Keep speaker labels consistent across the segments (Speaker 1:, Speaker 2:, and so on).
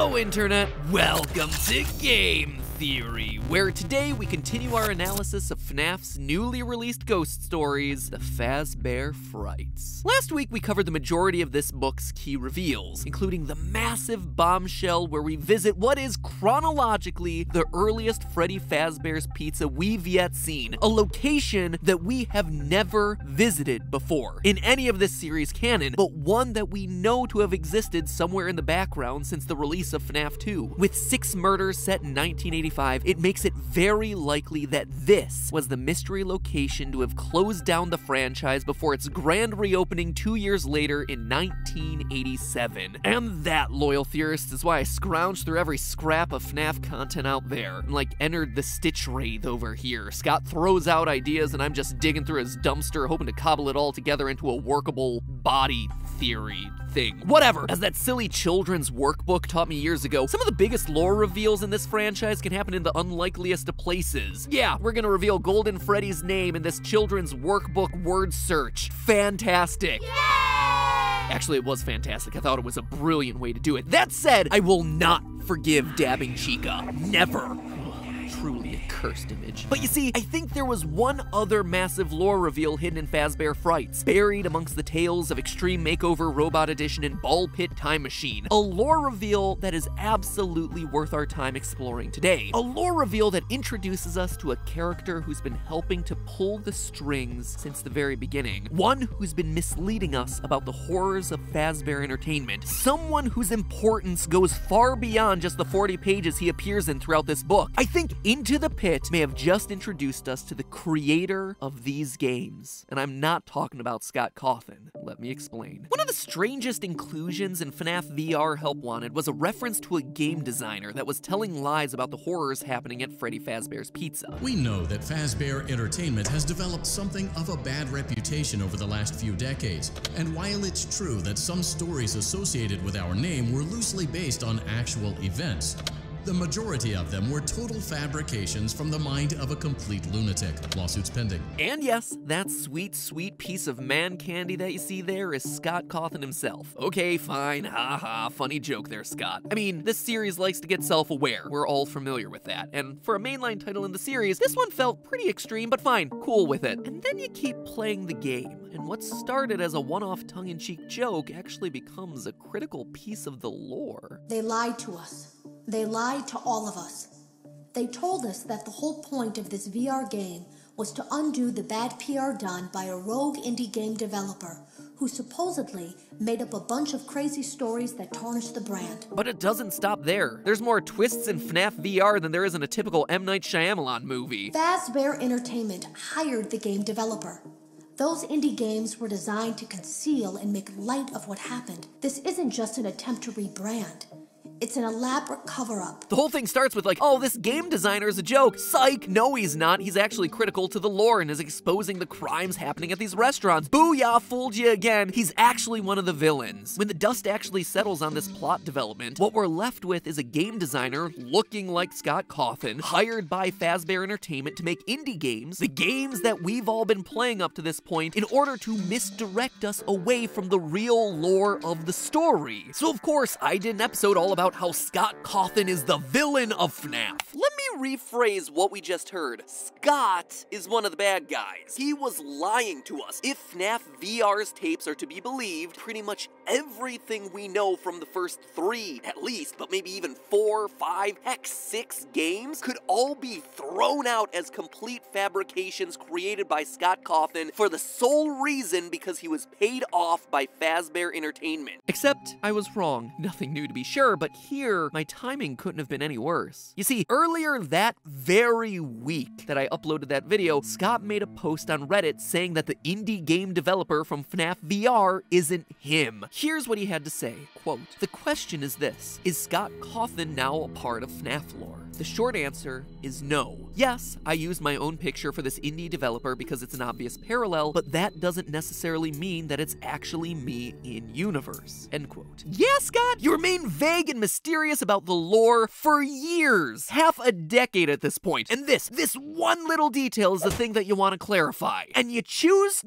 Speaker 1: Hello, Internet! Welcome to Game Theory, where today we continue our analysis of FNAF's newly released ghost stories, the Fazbear Frights. Last week we covered the majority of this book's key reveals, including the massive bombshell where we visit what is chronologically the earliest Freddy Fazbear's Pizza we've yet seen, a location that we have never visited before in any of this series canon, but one that we know to have existed somewhere in the background since the release of FNAF 2. With 6 murders set in 1985, it makes it very likely that this was the mystery location to have closed down the franchise before its grand reopening 2 years later in 1987. And that, loyal theorists, is why I scrounged through every scrap of FNAF content out there, and like entered the Stitch Wraith over here. Scott throws out ideas and I'm just digging through his dumpster hoping to cobble it all together into a workable body theory thing. Whatever. As that silly children's workbook taught me years ago, some of the biggest lore reveals in this franchise can happen in the unlikeliest of places. Yeah, we're gonna reveal Golden Freddy's name in this children's workbook word search. Fantastic. Yay! Actually, it was fantastic. I thought it was a brilliant way to do it. That said, I will not forgive dabbing Chica. Never. Truly a cursed image. But you see, I think there was one other massive lore reveal hidden in Fazbear Frights, buried amongst the tales of Extreme Makeover Robot Edition and Ball Pit Time Machine. A lore reveal that is absolutely worth our time exploring today. A lore reveal that introduces us to a character who's been helping to pull the strings since the very beginning. One who's been misleading us about the horrors of Fazbear Entertainment. Someone whose importance goes far beyond just the 40 pages he appears in throughout this book. I think Into the Pit may have just introduced us to the creator of these games. And I'm not talking about Scott Cawthon. Let me explain. One of the strangest inclusions in FNAF VR Help Wanted was a reference to a game designer that was telling lies about the horrors happening at Freddy Fazbear's Pizza.
Speaker 2: We know that Fazbear Entertainment has developed something of a bad reputation over the last few decades. And while it's true that some stories associated with our name were loosely based on actual events, the majority of them were total fabrications from the mind of a complete lunatic. Lawsuits pending.
Speaker 1: And yes, that sweet, sweet piece of man candy that you see there is Scott Cawthon himself. Okay, fine, haha, funny joke there, Scott. I mean, this series likes to get self-aware. We're all familiar with that. And for a mainline title in the series, this one felt pretty extreme, but fine, cool with it. And then you keep playing the game, and what started as a one-off tongue-in-cheek joke actually becomes a critical piece of the lore.
Speaker 3: They lied to us. They lied to all of us. They told us that the whole point of this VR game was to undo the bad PR done by a rogue indie game developer who supposedly made up a bunch of crazy stories that tarnished the brand.
Speaker 1: But it doesn't stop there. There's more twists in FNAF VR than there is in a typical M. Night Shyamalan movie.
Speaker 3: Fazbear Entertainment hired the game developer. Those indie games were designed to conceal and make light of what happened. This isn't just an attempt to rebrand. It's an elaborate cover-up.
Speaker 1: The whole thing starts with like, oh, this game designer is a joke. Psych! No, he's not. He's actually critical to the lore and is exposing the crimes happening at these restaurants. Booyah, fooled you again. He's actually one of the villains. When the dust actually settles on this plot development, what we're left with is a game designer looking like Scott Cawthon, hired by Fazbear Entertainment to make indie games, the games that we've all been playing up to this point, in order to misdirect us away from the real lore of the story. So of course, I did an episode all about how Scott Cawthon is the villain of FNAF. Let me rephrase what we just heard. Scott is one of the bad guys. He was lying to us. If FNAF VR's tapes are to be believed, pretty much everything we know from the first 3, at least, but maybe even 4, 5, heck 6 games, could all be thrown out as complete fabrications created by Scott Cawthon for the sole reason because he was paid off by Fazbear Entertainment. Except I was wrong. Nothing new to be sure, but here, my timing couldn't have been any worse. You see, earlier that very week that I uploaded that video, Scott made a post on Reddit saying that the indie game developer from FNAF VR isn't him. Here's what he had to say, quote, "The question is this, is Scott Cawthon now a part of FNAF lore? The short answer is no. Yes, I used my own picture for this indie developer because it's an obvious parallel, but that doesn't necessarily mean that it's actually me in universe." End quote. Yeah, Scott, you remain vague and mysterious about the lore for years. Half a decade at this point, and this one little detail is the thing that you want to clarify. And you just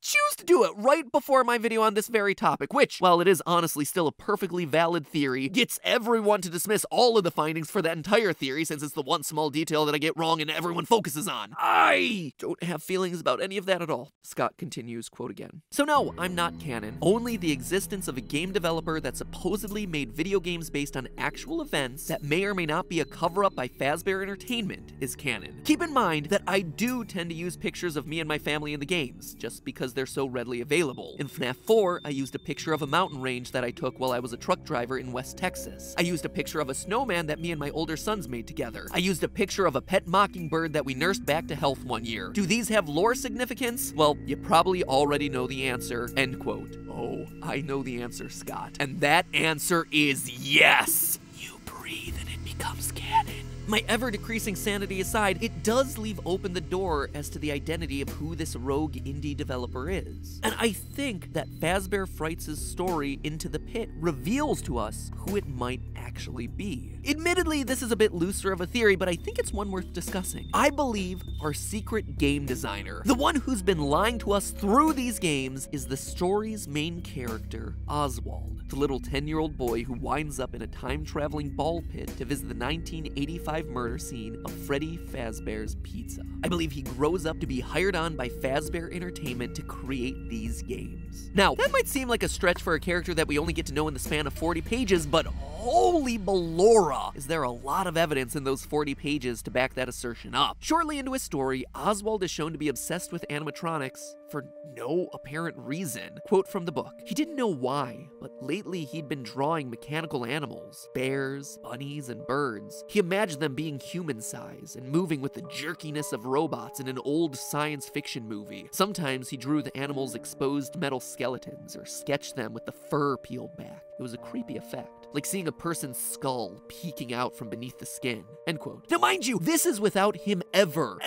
Speaker 1: choose to do it right before my video on this very topic, which, while it is honestly still a perfectly valid theory, gets everyone to dismiss all of the findings for that entire theory since it's the one small detail that I get wrong and everyone focuses on. I don't have feelings about any of that at all. Scott continues, quote again. So no, I'm not canon. Only the existence of a game developer that supposedly made video games based on actual events that may or may not be a cover-up by Fazbear Entertainment is canon. Keep in mind that I do tend to use pictures of me and my family in the games, just because they're so readily available. In FNAF 4, I used a picture of a mountain range that I took while I was a truck driver in West Texas. I used a picture of a snowman that me and my older sons made together. I used a picture of a pet mockingbird that we nursed back to health one year. Do these have lore significance? Well, you probably already know the answer, end quote. Oh, I know the answer, Scott. And that answer is yes! You breathe and it becomes canon. My ever-decreasing sanity aside, it does leave open the door as to the identity of who this rogue indie developer is. And I think that Fazbear Frights' story Into the Pit reveals to us who it might actually be. Admittedly, this is a bit looser of a theory, but I think it's one worth discussing. I believe our secret game designer, the one who's been lying to us through these games, is the story's main character, Oswald, the little 10-year-old boy who winds up in a time-traveling ball pit to visit the 1985 murder scene of Freddy Fazbear's Pizza. I believe he grows up to be hired on by Fazbear Entertainment to create these games. Now, that might seem like a stretch for a character that we only get to know in the span of 40 pages, but holy Ballora, is there a lot of evidence in those 40 pages to back that assertion up. Shortly into his story, Oswald is shown to be obsessed with animatronics for no apparent reason. Quote from the book, he didn't know why, but lately he'd been drawing mechanical animals, bears, bunnies, and birds. He imagined them being human-sized and moving with the jerkiness of robots in an old science fiction movie. Sometimes he drew the animals' exposed metal skeletons or sketched them with the fur peeled back. It was a creepy effect, like seeing a person's skull peeking out from beneath the skin, end quote. Now mind you, this is without him ever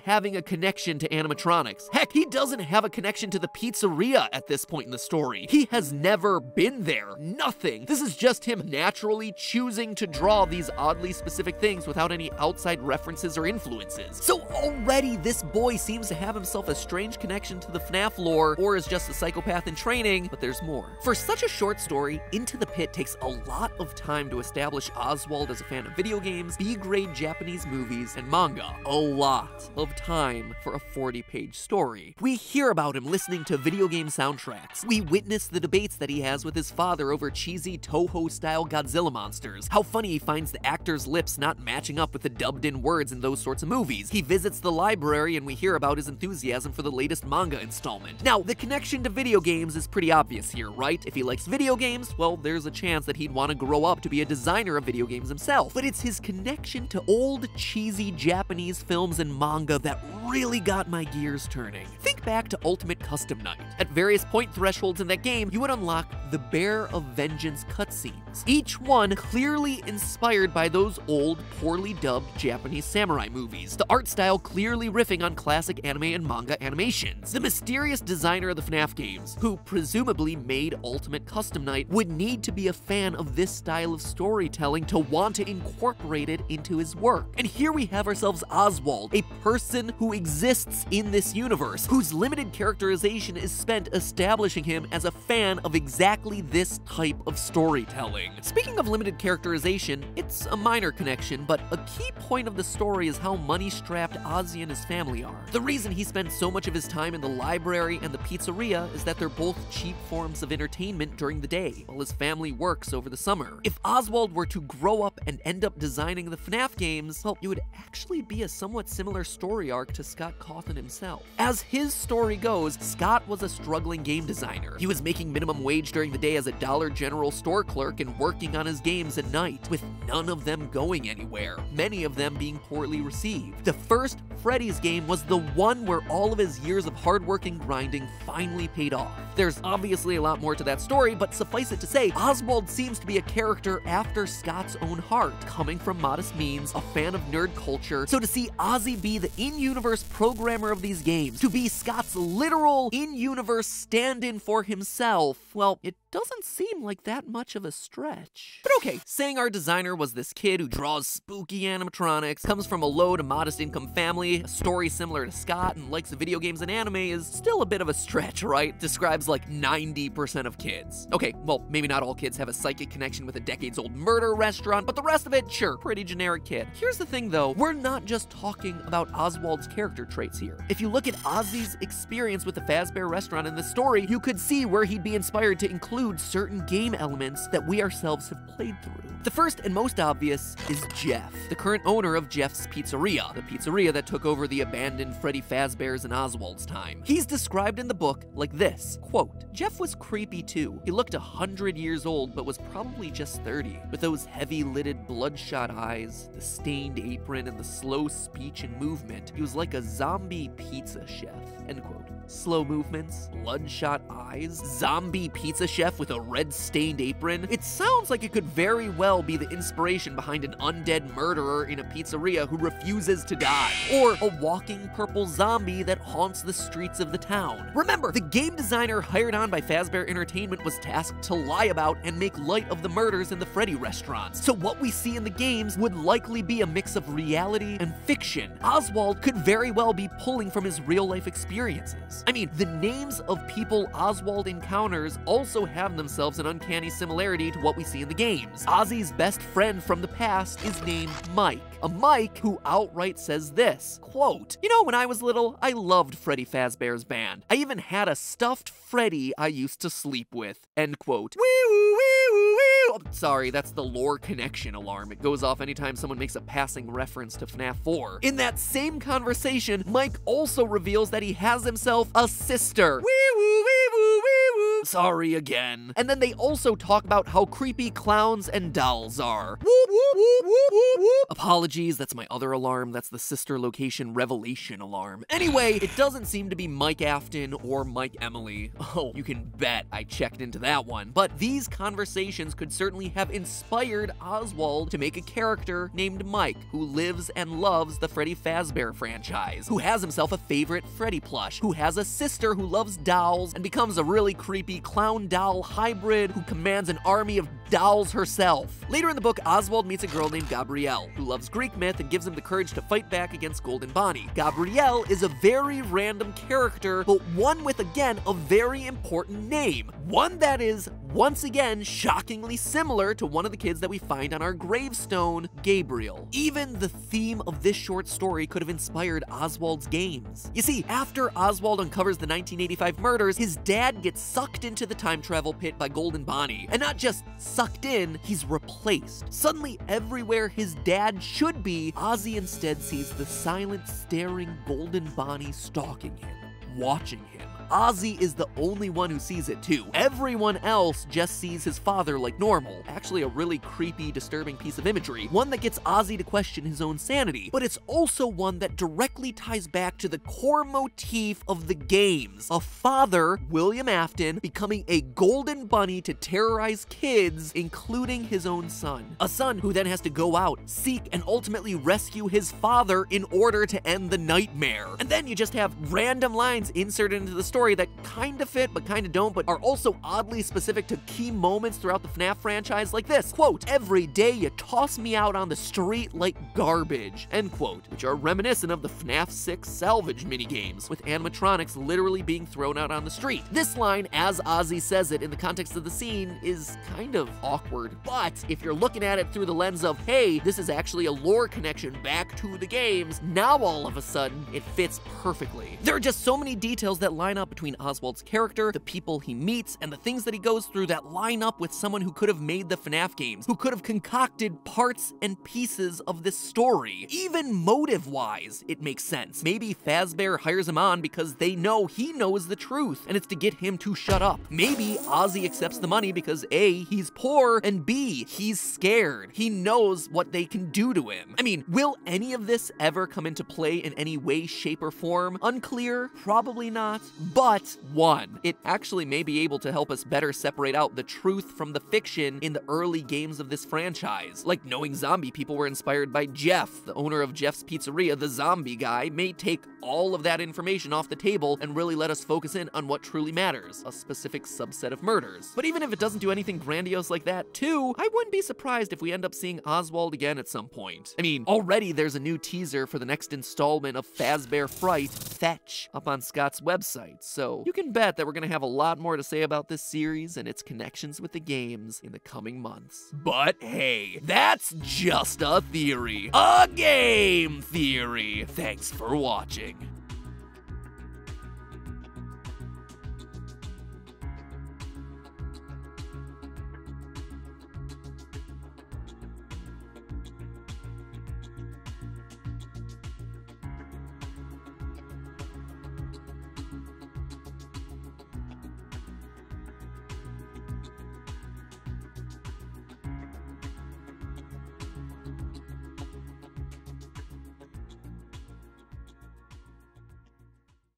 Speaker 1: having a connection to animatronics. Heck, he doesn't have a connection to the pizzeria at this point in the story. He has never been there, nothing. This is just him naturally choosing to draw these oddly specific things without any outside references or influences. So already this boy seems to have himself a strange connection to the FNAF lore, or is just a psychopath in training, but there's more. For such a short story, Into the Pit takes a lot of time to establish Oswald as a fan of video games, B-grade Japanese movies, and manga. A lot of time for a 40-page story. We hear about him listening to video game soundtracks. We witness the debates that he has with his father over cheesy Toho-style Godzilla monsters, how funny he finds the actors' lips not matching up with the dubbed-in words in those sorts of movies. He visits the library and we hear about his enthusiasm for the latest manga installment. Now, the connection to video games is pretty obvious here, right? If he likes video games, well, there's a chance that he'd want to grow up to be a designer of video games himself. But it's his connection to old, cheesy Japanese films and manga that really got my gears turning. Think back to Ultimate Custom Night. At various point thresholds in that game, you would unlock the Bear of Vengeance cutscenes, each one clearly inspired by those old, poorly dubbed Japanese samurai movies, the art style clearly riffing on classic anime and manga animations. The mysterious designer of the FNAF games, who presumably made Ultimate Custom Night, would need to be a fan of this style of storytelling to want to incorporate it into his work. And here we have ourselves Oswald, a person who exists in this universe, whose limited characterization is spent establishing him as a fan of exactly this type of storytelling. Speaking of limited characterization, it's a minor connection, but a key point of the story is how money-strapped Ozzy and his family are. The reason he spends so much of his time in the library and the pizzeria is that they're both cheap forms of entertainment during the day, while his family works over the summer. If Oswald were to grow up and end up designing the FNAF games, well, it would actually be a somewhat similar story arc to Scott Cawthon himself. As his story goes, Scott was a struggling game designer. He was making minimum wage during the day as a Dollar General store clerk and working on his games at night, with none of them going anywhere, many of them being poorly received. The first Freddys game was the one where all of his years of hard work and grinding finally paid off. There's obviously a lot more to that story, but suffice it to say, Oswald seems to be a character after Scott's own heart, coming from modest means, a fan of nerd culture. So to see Ozzy be the in-universe programmer of these games, to be Scott's literal in-universe stand-in for himself, well, it doesn't seem like that much of a stretch. But okay, saying our designer was this kid who draws spooky animatronics, comes from a low to modest income family, a story similar to Scott, and likes video games and anime is still a bit of a stretch, right? Describes like 90% of kids. Okay, well, maybe not all kids have a psychic connection with a decades-old murder restaurant, but the rest of it, sure, pretty generic kid. Here's the thing though, we're not just talking about Oswald's character traits here. If you look at Ozzy's experience with the Fazbear restaurant in this story, you could see where he'd be inspired to include certain game elements that we ourselves have played through. The first and most obvious is Jeff, the current owner of Jeff's Pizzeria, the pizzeria that took over the abandoned Freddy Fazbear's and Oswald's time. He's described in the book like this, quote, "Jeff was creepy too. He looked 100 years old, but was probably just 30. With those heavy-lidded, bloodshot eyes, the stained apron, and the slow speech and movement, he was like a zombie pizza chef," end quote. Slow movements, bloodshot eyes, zombie pizza chef with a red-stained apron. It sounds like it could very well be the inspiration behind an undead murderer in a pizzeria who refuses to die, or a walking purple zombie that haunts the streets of the town. Remember, the game designer hired on by Fazbear Entertainment was tasked to lie about and make light of the murders in the Freddy restaurants, so what we see in the games would likely be a mix of reality and fiction. Oswald could very well be pulling from his real-life experiences. I mean, the names of people Oswald encounters also have themselves an uncanny similarity to what we see in the games. Ozzy's best friend from the past is named Mike. A Mike who outright says this, quote, "You know, when I was little, I loved Freddy Fazbear's band. I even had a stuffed Freddy I used to sleep with," end quote. Wee-woo, wee-woo, wee-woo. Oh, sorry, that's the lore connection alarm. It goes off anytime someone makes a passing reference to FNAF 4. In that same conversation, Mike also reveals that he has himself a sister. Wee-woo, wee-woo, wee-woo. Sorry again. And then they also talk about how creepy clowns and dolls are. Whoop, whoop, whoop, whoop, whoop, whoop. Apologies, that's my other alarm. That's the sister location revelation alarm. Anyway, it doesn't seem to be Mike Afton or Mike Emily. Oh, you can bet I checked into that one. But these conversations could certainly have inspired Oswald to make a character named Mike, who lives and loves the Freddy Fazbear franchise, who has himself a favorite Freddy plush, who has a sister who loves dolls and becomes a really creepy clown doll hybrid who commands an army of dolls herself. Later in the book, Oswald meets a girl named Gabrielle, who loves Greek myth and gives him the courage to fight back against Golden Bonnie. Gabrielle is a very random character, but one with, again, a very important name. One that is, once again, shockingly similar to one of the kids that we find on our gravestone, Gabriel. Even the theme of this short story could have inspired Oswald's games. You see, after Oswald uncovers the 1985 murders, his dad gets sucked into the time travel pit by Golden Bonnie. And not just sucked in, he's replaced. Suddenly, everywhere his dad should be, Ozzy instead sees the silent, staring Golden Bonnie stalking him, watching him. Ozzy is the only one who sees it too. Everyone else just sees his father like normal. Actually a really creepy, disturbing piece of imagery. One that gets Ozzy to question his own sanity. But it's also one that directly ties back to the core motif of the games. A father, William Afton, becoming a golden bunny to terrorize kids, including his own son. A son who then has to go out, seek, and ultimately rescue his father in order to end the nightmare. And then you just have random lines inserted into the story that kind of fit but kind of don't, but are also oddly specific to key moments throughout the FNAF franchise, like this, quote, "Every day you toss me out on the street like garbage," end quote, which are reminiscent of the FNAF 6 salvage minigames, with animatronics literally being thrown out on the street. This line, as Ozzy says it in the context of the scene, is kind of awkward, but if you're looking at it through the lens of, hey, this is actually a lore connection back to the games, now all of a sudden, it fits perfectly. There are just so many details that line up up between Oswald's character, the people he meets, and the things that he goes through that line up with someone who could have made the FNAF games, who could have concocted parts and pieces of this story. Even motive-wise, it makes sense. Maybe Fazbear hires him on because they know he knows the truth, and it's to get him to shut up. Maybe Ozzy accepts the money because A, he's poor, and B, he's scared. He knows what they can do to him. I mean, will any of this ever come into play in any way, shape, or form? Unclear, probably not, but one, it actually may be able to help us better separate out the truth from the fiction in the early games of this franchise. Like knowing zombie people were inspired by Jeff, the owner of Jeff's Pizzeria, the zombie guy, may take all of that information off the table and really let us focus in on what truly matters, a specific subset of murders. But even if it doesn't do anything grandiose like that too, I wouldn't be surprised if we end up seeing Oswald again at some point. I mean, already there's a new teaser for the next installment of Fazbear Frights, Fetch, up on Scott's website, so you can bet that we're gonna have a lot more to say about this series and its connections with the games in the coming months. But hey, that's just a theory. A game theory. Thanks for watching.